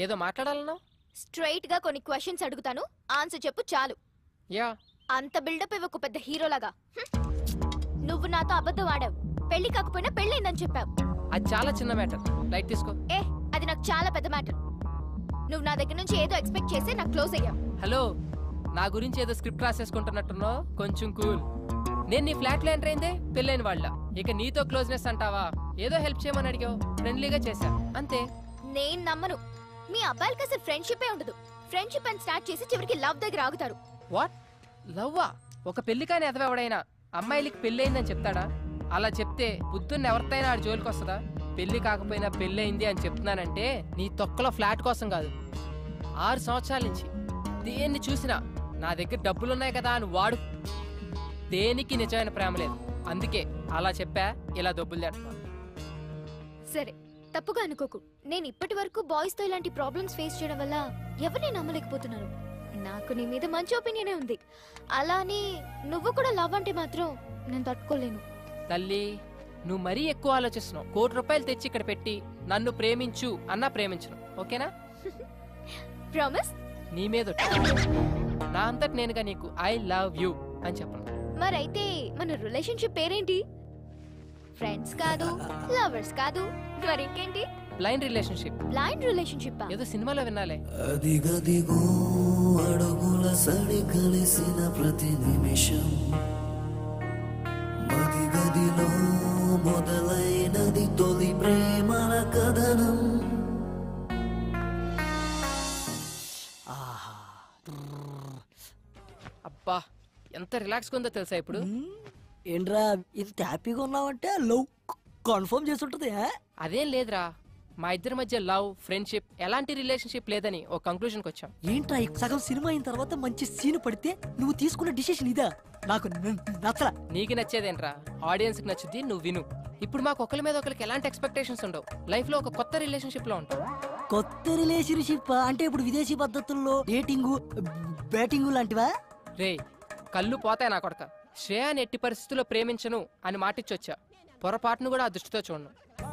ఏదో మాట్లాడాలన్నా? స్ట్రైట్ గా కొన్ని క్వశ్చన్స్ అడుగుతాను, ఆన్సర్ చెప్పు చాలు. యా. అంత బిల్డప్ ఇవ్వకు పెద్ద హీరోలాగా. నువ్వు నాతో అబద్ధం ఆడావు, పెళ్లి కాకపోయినా పెళ్ళైందని చెప్పావు. అది చాలా చిన్న మ్యాటర్, లైట్ తీసుకో. అది నాకు చాలా పెద్ద మ్యాటర్. నువ్వు నా దగ్గర నుంచి ఏదో ఎక్స్పెక్ట్ చేసి నాకు క్లోజ్ అయ్యావు. హలో, నా గురించి ఏదో స్క్రిప్ట్ రాసేసుకుంటున్నట్టున్నావు, కొంచెం కూల్. నేను నీ ఫ్లాట్ లో ఎంటర్ అయిందే పెళ్ళైన వాళ్ళ, ఇక నీతో క్లోజ్నెస్ అంటావా? ఏదో హెల్ప్ చేయమని అడిగావు, ఫ్రెండ్లీగా చేశా అంతే. నేను నమ్మను. మీ అబ్బాయిలకి అసలు ఫ్రెండ్షిపే ఉండదు. ఫ్రెండ్షిప్ అని స్టార్ట్ చేసి చివరికి లవ్ దగ్గర ఆగుతారు. వాట్? లవ్వా? ఒక పెళ్లి కాని ఎదవెవడైనా అమ్మాయిలకి పెళ్ళయిందని చెప్తాడా? అలా చెప్తే బుద్ధుని ఎవరితైనా ఆడి జోలికి వస్తుందా? పెళ్లి కాకపోయినా పెళ్ళయింది అని చెప్తున్నానంటే నీ తొక్కలో ఫ్లాట్ కోసం కాదు. 6 సంవత్సరాల నుంచి దేన్ని చూసినా నా దగ్గర డబ్బులున్నాయి కదా అని వాడు. దేనికి నిజమైన ప్రేమ లేదు, అందుకే అలా చెప్పా. ఇలా డబ్బులు తెస్తున్నా. సరే, తప్పుగా అనుకోకు. నేను ఇప్పటి వరకు బాయ్స్ తో ఇలాంటి ప్రాబ్లమ్స్ ఫేస్ చేయడం వల్ల ఎవరిని నమ్మలేకపోతున్నాను. నాకు నీ మీద మంచి ఒపీనియనే ఉంది. అలానే నువ్వు కూడా లవ్ అంటే మాత్రం నేను తట్టుకోలేను. తల్లి, నువ్వు మరీ ఎక్కువ ఆలోచిస్తున్నావు. 1 కోటి రూపాయలు తెచ్చి ఇక్కడ పెట్టి నన్ను ప్రేమించు అన్నా ప్రేమించను, ఓకేనా? ప్రామిస్? నీ మీద నా అంతటి నేనుగా నీకు ఐ లవ్ యూ అని చెప్పను. మరైతే మన రిలేషన్షిప్ పేరేంటి? ఫ్రెండ్స్ కాదు, లవర్స్ కాదు, మరింకేంటి? Blind relationship. బ్లైండ్ రిలేషన్షిప్ ఏదో సినిమాలో వినాలే. అదిగదిగో అడుగుల సడి కలిసిన ప్రతి నిమిషం, మదిగదిలో మొదలైనది తొలి ప్రేమల కథనం. అబ్బా, ఎంత రిలాక్స్ ఉందో తెలుసా ఇప్పుడు? ఏంట్రా ఇంత హ్యాపీగా ఉన్నావంటే లవ్ కన్ఫర్మ్ చేస్తుంటది. అదేం లేదురా, మా ఇద్దరి మధ్య లవ్, ఫ్రెండ్షిప్, ఎలాంటి రిలేషన్షిప్ లేదని ఒక కంక్లూజన్కి వచ్చాం. ఏంట్రా సగం సినిమా అయిన తర్వాత మంచి సీన్ పడితే నువ్వు తీసుకున్న డిసిషన్ ఇదా? నాకు నచ్చలా. నీకు నచ్చేదేంట్రా, ఆడియన్స్ కి నచ్చుద్ది, నువ్వు విను. ఇప్పుడు మాకు ఒకరి మీద ఒకరికి ఎలాంటి ఎక్స్పెక్టేషన్స్ ఉండవు. లైఫ్ లో ఒక కొత్త రిలేషన్షిప్ లో ఉంటాం. కొత్త రిలేషన్షిప్ అంటే ఇప్పుడు విదేశీ పద్ధతుల్లో డేటింగ్, బ్యాటింగ్ లాంటివా? రే, కళ్ళు పోతాయి నా కొడక. శ్రేయాని ఎట్టి పరిస్థితుల్లో ప్రేమించను అని మాటిచ్చొచ్చా. పొరపాటును కూడా ఆ దృష్టితో చూడను.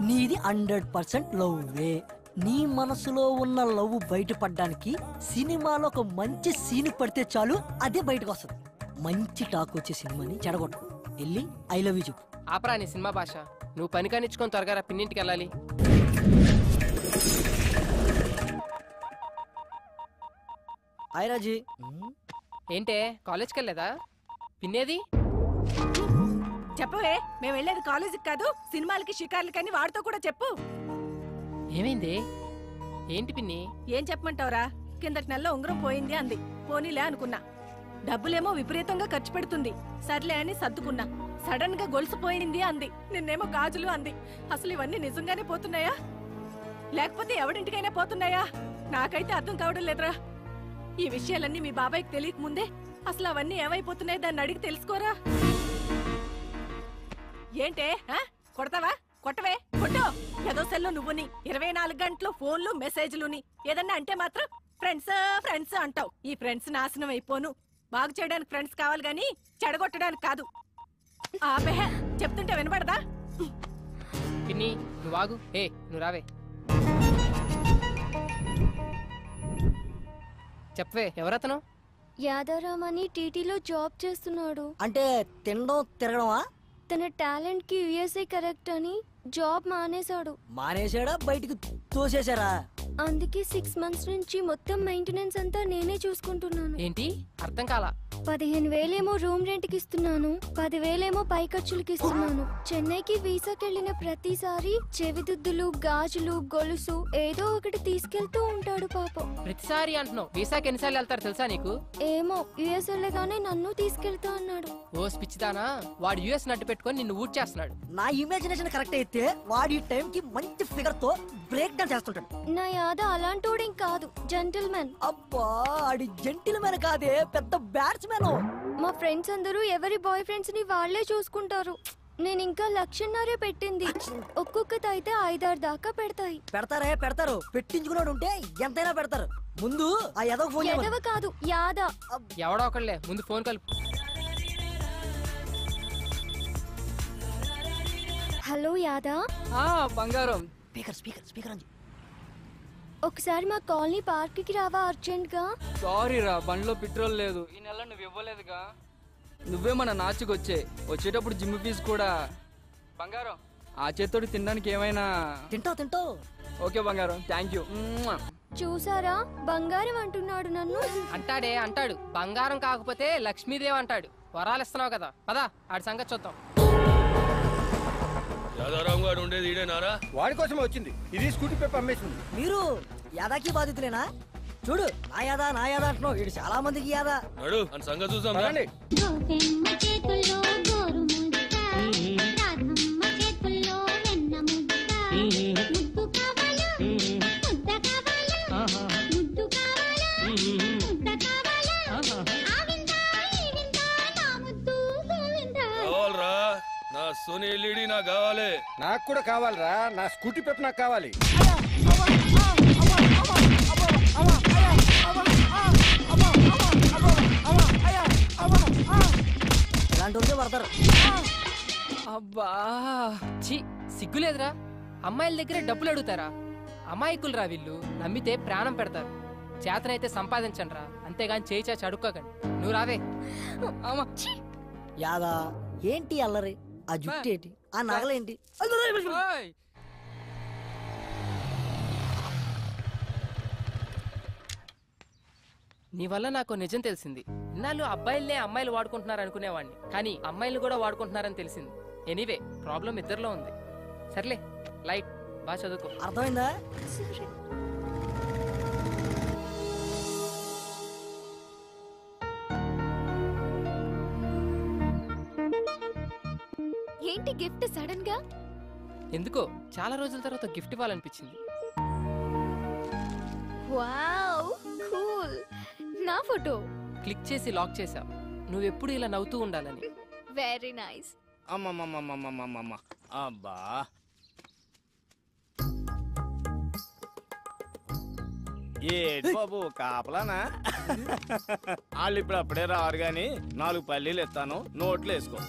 నీది 100% లవ్వే. నీ మనసులో ఉన్న లవ్ బయటపడడానికి సినిమాలో ఒక మంచి సీన్ పడితే చాలు, అదే బయటకు వస్తుంది. మంచి టాక్ వచ్చే సినిమాని చెడగొట్టు. వెళ్ళి ఐ లవ్ యూ చెప్పు. ఆపరా నీ సినిమా భాష. నువ్వు పని కానిచ్చుకొని త్వరగా పిన్నింటికి వెళ్ళాలి. హాయ్ రాజీ. ఏంటే కాలేజ్కి వెళ్ళలేదా? పిన్నేది? చెప్పవే, మేము వెళ్ళేది కాలేజీకి కాదు, సినిమాలకి షికార్లకని వాడితో కూడా చెప్పు. ఏమైంది? ఏంటి పిన్ని? ఏం చెప్పమంటావురా? కిందటి నెలలో ఉంగరం పోయింది అంది. పోనీలే అనుకున్నా. డబ్బులేమో విపరీతంగా ఖర్చు పెడుతుంది. సర్లే అని సర్దుకున్నా. సడన్ గా గొలుసు పోయింది అంది. నిన్నేమో గాజులు అంది. అసలు ఇవన్నీ నిజంగానే పోతున్నాయా లేకపోతే ఎవడింటికైనా పోతున్నాయా? నాకైతే అర్థం కావడం లేదురా. ఈ విషయాలన్నీ మీ బాబాయ్కి తెలియక ముందే అసలు అవన్నీ ఏమైపోతున్నాయి దాన్ని అడిగి తెలుసుకోరా. ఏంటే కొడతావా? కొట్టవే, కొట్టు. ఏదో సెల్లో నువ్వుని 24 గంటలు ఫోన్లు మెసేజ్లుని ఏదన్నా అంటే మాత్రం ఫ్రెండ్స్ ఫ్రెండ్స్ అంటావు. ఈ ఫ్రెండ్స్ నాశనం అయిపోను. బాగు చేయడానికి ఫ్రెండ్స్ కావాలి గాని చెడగొట్టడానికి కాదు. ఆపే, చెప్తుంటే వినపడదా? పిన్ని నువ్వు ఆగు. నువ్వు రావే. చెప్పవే, ఎవరతను? యాదారామ్ అని టీటీలో జాబ్ చేస్తున్నాడు. అంటే తినడం తిరగడమా? తన టాలెంట్ కి యుఎస్ఏ కరెక్ట్ అని జాబ్ మానేశాడు. మానేశాడా? బయటికి తోసేశారా? అందుకే 6 months నుంచి మొత్తం మెయింటెనెన్స్ అంతా నేనే చూసుకుంటున్నాను. ఏంటి? అర్థం కాలా. 15,000 రూమ్ రెంట్ కి ఇస్తున్నాను, 10,000 పై ఖర్చులకి ఇస్తున్నాను. చెన్నైకి వీసాకి వెళ్ళిన ప్రతిసారి చెవిదిద్దులు, గాజులు, గొలుసు ఏదో ఒకటి తీసుకెళ్తూ ఉంటాడు పాపం. ప్రతిసారి అంటున్నావు. వీసాకి ఎన్నిసార్లు వెళ్తారు తెలుసా నీకు? ఏమో, యుఎస్ వెళ్ళగానే నన్ను తీసుకెళ్తా అన్నాడు. ఓ పిచ్చిదానా, వాడు యుఎస్ నడ్డు పెట్టుకొని నిన్ను ఊట్ చేస్తున్నాడు. నా ఇమాజినేషన్ కరెక్ట్ అయితే వాడి టైం కి మంచి ఫిగర్ తో బ్రేక్ డాన్స్ చేస్తుంటాడు. నా యాద అలాంటోడేం కాదు, జెంటిల్మెన్. అబ్బా, ఆడి జెంటిల్మెన్ కాదే, పెద్ద బ్యాట్స్మెన్. మా ఫ్రెండ్స్ అందరూ ఎవరి బాయ్ ఫ్రెండ్స్ ని వాళ్లే చూసుకుంటారు. నేను ఇంకా 1,00,000 పెట్టింది. ఒక్కొక్కటి అయితే 5-6 దాకా పెడతాయి. పెడతారు. పెట్టించుకున్నాడు ఉంటే ఎంతైనా పెడతారు. ముందు ఆ ఎదవ ఫోన్ ఎదవ కాదు, యాద. ఎవడో ఒకళ్ళే, ముందు ఫోన్ కలుపు. హలో యాదా. బంగారం. స్పీకర్ అని. ఒకసారి మా కాలనీ పార్క్ కి రావా అర్జెంట్ గా? సారీ రా, బండిలో పెట్రోల్ లేదు. ఈ నెల నువ్వు ఇవ్వలేదుగా. నువ్వేమన్నా నాచుకొచ్చే వచ్చేటప్పుడు జిమ్ ఫీజు కూడా. బంగారం, ఆ చేత్తోటి తినడానికి ఏమైనా? తింటావు. ఓకే బంగారం, థ్యాంక్ యూ. చూసారా, బంగారం అంటున్నాడు నన్ను. అంటాడు. బంగారం కాకపోతే లక్ష్మీదేవి అంటాడు. వరాలు ఇస్తున్నావు కదా, పదా ఆడి సంగతి చూద్దాం. యాదారాం గారు ఉండేది ఈడేనారా? వాడి కోసమే వచ్చింది. ఇది స్కూటీ పేపర్ అమ్మేసింది. మీరు యాదాకి బాధితులేనా? చూడు, నా యాదా అంటున్నావు. వీడు చాలా మందికి యాదా. నడు అని సంగతి చూసాం. రండి. కావాలరా నా సోనీ ఎల్ఈడి నాకు కావాలి. నాకు కూడా కావాలరా, నా స్కూటీ పేపర్ నాకు కావాలి. ఇలాంటి వాళ్ళకే పడతారు. అబ్బా ఛీ, సిగ్గులేదురా? అమ్మాయిల దగ్గర డబ్బులు అడుగుతారా? అమాయకులు వీళ్ళు. నమ్మితే ప్రాణం పెడతారు. చేతనైతే సంపాదించండి రా, అంతేగాని చేయి చాచి అడుక్కోకండి. నువ్వు రావే. యాదా ఏంటి అల్లరి? ఆ జుట్టు ఏంటి? ఆ నగలేంటి? ఓయ్! నీ వల్ల నాకు నిజం తెలిసింది. ఇన్నాళ్ళు అబ్బాయిలనే అమ్మాయిలు వాడుకుంటున్నారు అనుకునేవాడిని, కానీ అమ్మాయిలు కూడా వాడుకుంటున్నారని తెలిసింది. ఎనీవే, ప్రాబ్లం ఇద్దరిలో ఉంది. సర్లే, లైట్ బాగా చదువుకో. అర్థమైందా? ఏంటి గిఫ్ట్ సడన్ గా? ఎందుకో చాలా రోజుల తర్వాత గిఫ్ట్ ఇవ్వాలనిపించింది. Wow, cool. నా ఫోటో క్లిక్ చేసి లాక్ చేసావు. నువ్వెప్పుడు ఇలా నవ్వుతూ ఉండాలని. Very nice. అమ్మమ్మమ్మమ్మమ్మమ్మమ్మ అబ్బా, ఏంటి బాబు కాపలానా? వాళ్ళు ఇప్పుడు అప్పుడే రారు గాని 4 పల్లీలు ఇస్తాను, నోట్లు వేసుకో.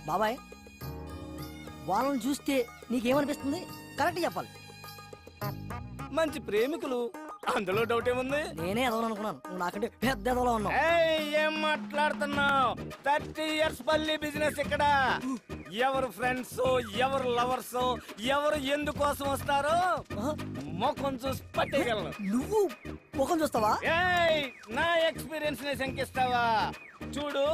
బాబాయ్, వాళ్ళని చూస్తే నీకేమనిపిస్తుంది? కరెక్ట్ చెప్పాలి. మంచి ప్రేమికులు, అందులో డౌట్ ఏముంది? నేనే ఎదవను అనుకున్నాను, నువ్వు నాకంటే పెద్ద ఎదవలో ఉన్నావు. ఏం మాట్లాడుతున్నావు? 30 years పల్లి బిజినెస్ ఇక్కడ. ఎవరు ఫ్రెండ్స్, ఎవరు లవర్స్, ఎవరు ఎందుకోసం వస్తారో ముఖం చూసి పట్టేయగలను. నువ్వు ముఖం చూస్తావా? నా ఎక్స్పీరియన్స్ ని శంకిస్తావా? చూడు,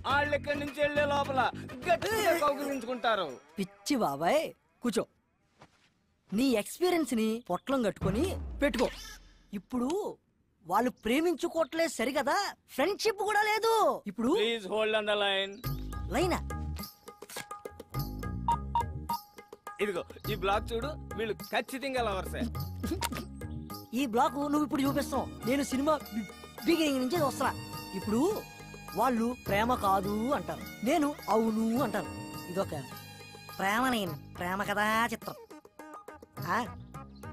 వాళ్ళు ఇక్కడి నుంచి వెళ్లే లోపల గట్టిగా కౌగిలించుకుంటారు. పిచ్చి బాబాయ్, కూర్చో. నీ ఎక్స్పీరియన్స్ ని పొట్లం కట్టుకొని పెట్టుకో. ఇప్పుడు వాళ్ళు ప్రేమించుకోవట్లేదు సరికదా, ఫ్రెండ్షిప్ కూడా లేదు. ఇప్పుడు please hold on the line. లైనా? ఇదిగో ఈ బ్లాక్ చూడు, వీళ్ళు ఖచ్చితంగా లవర్సే. ఈ బ్లాక్ నువ్వు ఇప్పుడు చూపిస్తావు, నేను సినిమా బిగినింగ్ నుంచి వస్తున్నా. ఇప్పుడు వాళ్ళు ప్రేమ కాదు అంటారు, నేను అవును అంటాను. ఇదొక ప్రేమ కదా చిత్రం.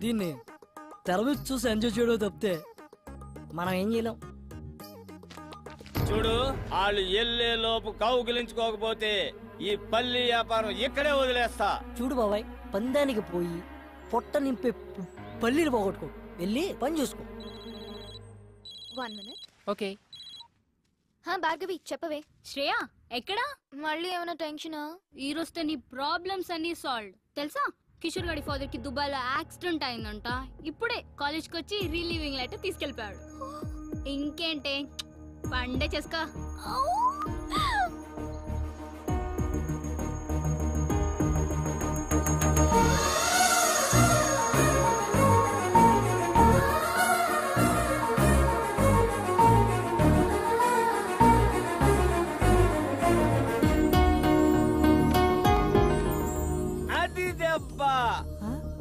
దీన్ని తెర మీద చూసి ఎంజాయ్ చేయడం తప్పితే మనం ఏం చేయలేం. చూడు, వాళ్ళు ఎల్లే లోపు కౌగిలించుకోకపోతే ఈ పల్లి వ్యాపారం ఇక్కడే వదిలేస్తా. చూడు బాబాయ్, పందానికి పోయి పొట్ట నింపే పల్లీలు పోగొట్టుకో, వెళ్ళి పని చూసుకో. 1 minute. ఓకే. భార్గవి చెప్పవే. శ్రేయా ఎక్కడా? మళ్ళీ ఏమైనా టెన్షనా? ఈ రోజుతో నీ ప్రాబ్లమ్స్ అన్ని సాల్వ్. తెలుసా, కిషోర్ గారి ఫాదర్ కి దుబాయ్ లో యాక్సిడెంట్ అయిందంట. ఇప్పుడే కాలేజ్ కి వచ్చి రిలీవింగ్ లెటర్ తీసుకెళ్లిపోయాడు. ఇంకేంటే, పండే చేసుకో.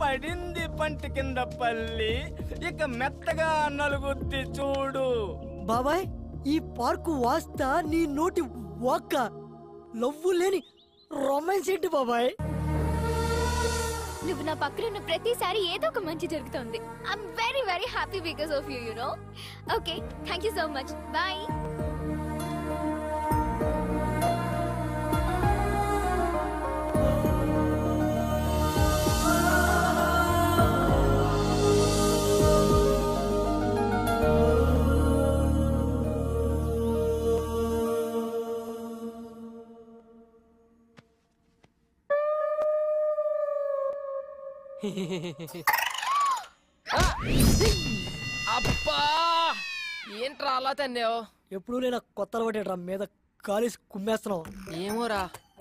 పడింది పంటి కింద పల్లి, ఇక మెత్తగా నలుగుద్ది చూడు. బాబాయ్, ఈ పార్కు వాస్తా నీ నోటి వాక్క లవ్వు లేని రొమాన్స్ ఏంటి బాబాయ్? నువ్వు నా పక్కన ఉన్న ప్రతిసారి ఏదో ఒక మంచి జరుగుతుంది. I'm very very happy because of you, you know. Okay, thank you so much. Bye. అబ్బా ఏంట్రా అలా తన్నావు? ఎప్పుడు నేను కొత్త అలవాటు మీద కాలేసి కుమ్మేస్తున్నావు. ఏమోరా